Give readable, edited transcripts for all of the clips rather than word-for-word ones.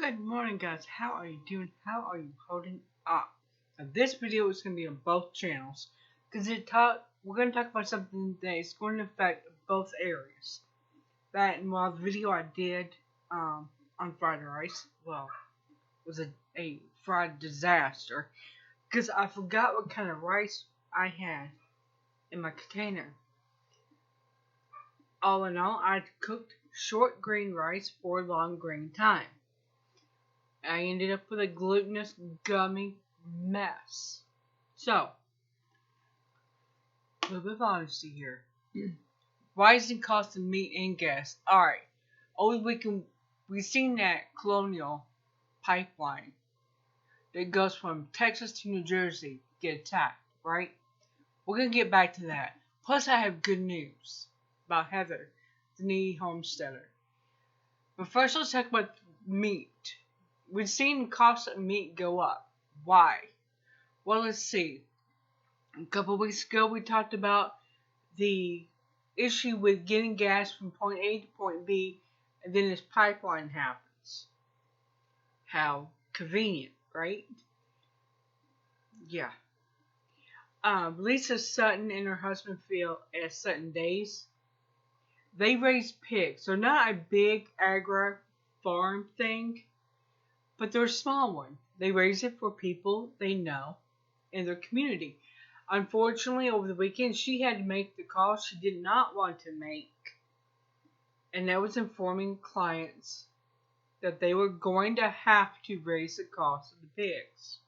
Good morning, guys. How are you doing? How are you holding up? Now, this video is going to be on both channels because we're going to talk about something that is going to affect both areas. That and while the video I did on fried rice, was a fried disaster because I forgot what kind of rice I had in my container. All in all, I cooked short grain rice for a long grain time. I ended up with a glutinous, gummy mess. So, a little bit of honesty here. Rising cost of meat and gas. Alright. We've seen that colonial pipeline that goes from Texas to New Jersey get attacked, right? We're going to get back to that. Plus, I have good news about Heather, the needy homesteader. But first, let's talk about meat. We've seen the cost of meat go up. Why? Well, let's see. A couple of weeks ago, we talked about the issue with getting gas from point A to point B, and then this pipeline happens. How convenient, right? Yeah. Liesa Sutton and her husband Phil at Sutton Days, they raise pigs. So not a big agri farm thing, but they're a small one. They raise it for people they know in their community. Unfortunately, over the weekend, she had to make the call she did not want to make. And that was informing clients that they were going to have to raise the cost of the pigs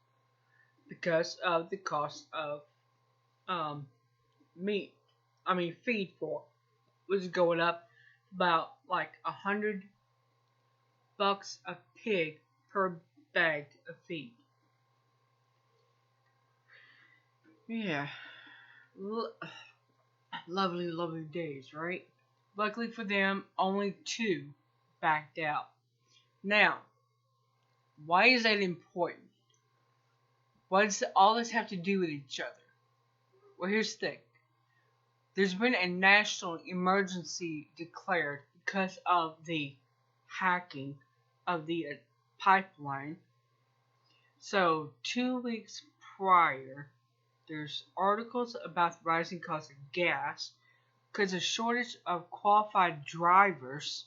because of the cost of feed for was going up about like $100 a pig per bag of feed. Yeah. Lovely, lovely days, right? Luckily for them, only 2 backed out. Now, why is that important? What does all this have to do with each other? Well, here's the thing. There's been a national emergency declared because of the hacking of the pipeline. So 2 weeks prior, there's articles about the rising cost of gas because of shortage of qualified drivers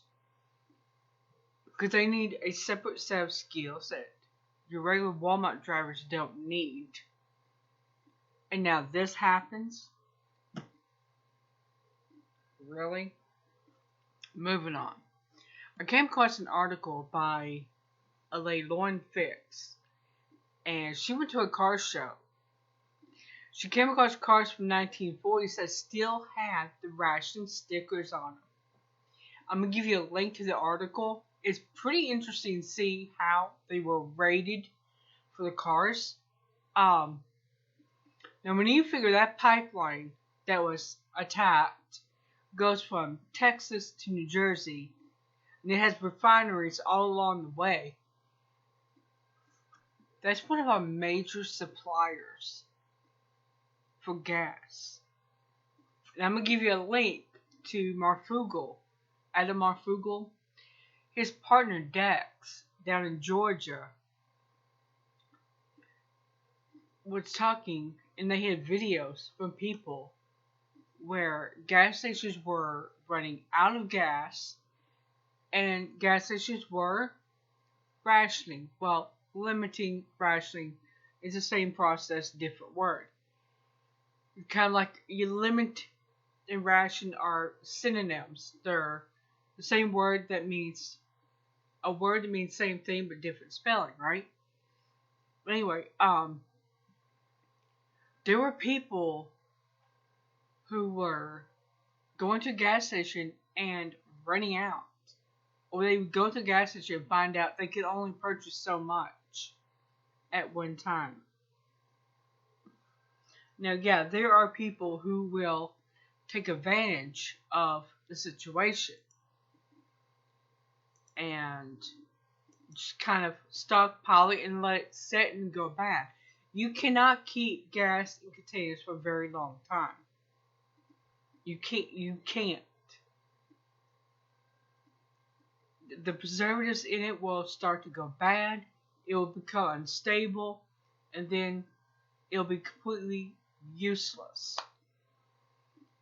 because they need a separate set of skills that your regular Wal-Mart drivers don't need. And now this happens? Really? Moving on. I came across an article by a lady, Lauren Fix, and she went to a car show. She came across cars from 1940s that still had the ration stickers on them. I'm going to give you a link to the article. It's pretty interesting to see how they were rated for the cars. Now, when you figure that pipeline that was attacked goes from Texas to New Jersey, and it has refineries all along the way, that's one of our major suppliers for gas. And I'm going to give you a link to Marfugal, Adam Marfugal. His partner Dex, down in Georgia, was talking, and they had videos from people where gas stations were running out of gas, and gas stations were rationing. Well, limiting rationing is the same process, different word. Kind of like you limit and ration are synonyms. They're the same word that means a word that means same thing but different spelling, right? Anyway, there were people who were going to a gas station and running out. Or they would go to a gas station and find out they could only purchase so much at one time. Now, yeah, there are people who will take advantage of the situation and just kind of stockpile it and let it sit and go bad. You cannot keep gas in containers for a very long time. You can't. the preservatives in it will start to go bad, it will become unstable, and then it'll be completely useless.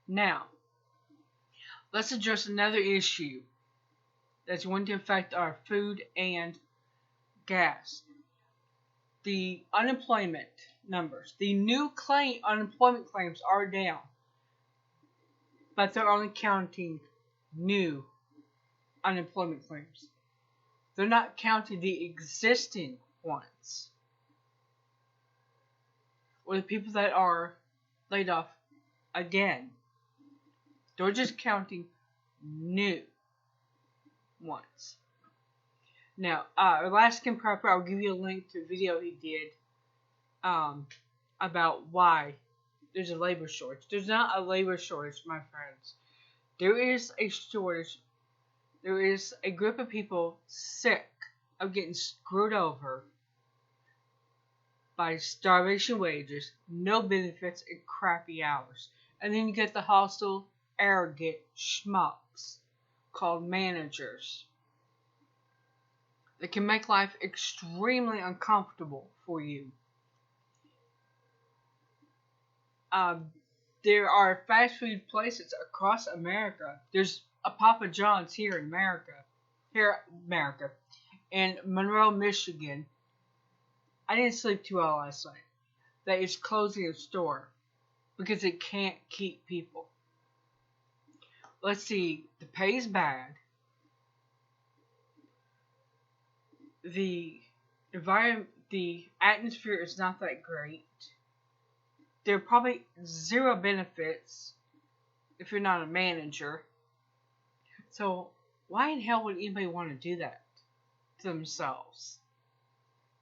Now, let's address another issue that's going to affect our food and gas. The unemployment numbers. The new unemployment claims are down, but they're only counting new unemployment claims. They're not counting the existing ones, or the people that are laid off again. They're just counting new ones. Now, Alaskan Prepper, I'll give you a link to a video he did about why there's a labor shortage. There's not a labor shortage, my friends. There is a shortage. There is a group of people sick of getting screwed over by starvation wages, no benefits, and crappy hours. And then you get the hostile, arrogant schmucks called managers that can make life extremely uncomfortable for you. There are fast food places across America. There's a Papa John's here in America. In Monroe, Michigan. I didn't sleep too well last night. That is closing its door because it can't keep people. Let's see. The pay is bad. The environment, the atmosphere is not that great. There are probably zero benefits if you're not a manager. So why in hell would anybody want to do that to themselves?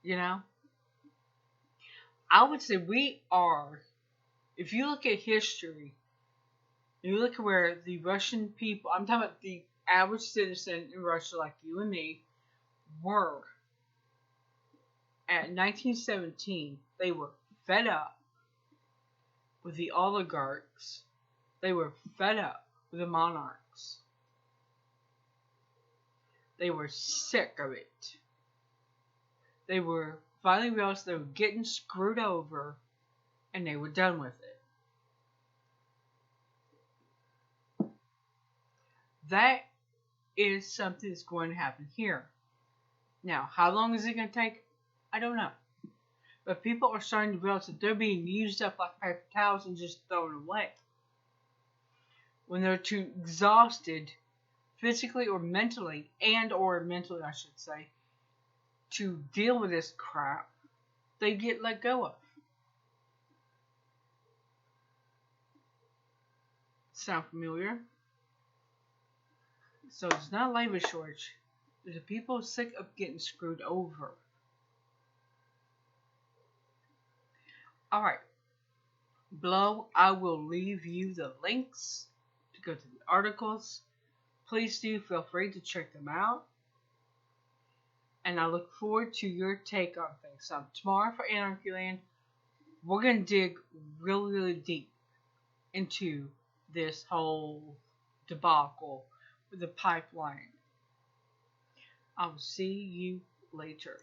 You know? I would say we are, if you look at history, you look at where the Russian people, I'm talking about the average citizen in Russia like you and me, were at 1917, they were fed up with the oligarchs. They were fed up with the monarchs. They were sick of it. They were finally realized they were getting screwed over, and they were done with it. That is something that's going to happen here. Now, how long is it going to take? I don't know. But people are starting to realize that they're being used up like paper towels and just thrown away. When they're too exhausted, physically or mentally, I should say, to deal with this crap, they get let go of. Sound familiar? So it's not a labor shortage. There's the people sick of getting screwed over. Alright. Below, I will leave you the links to go to the articles. Please do feel free to check them out. And I look forward to your take on things. So tomorrow for Anarchyland, we're going to dig really, really deep into this whole debacle with the pipeline. I'll see you later.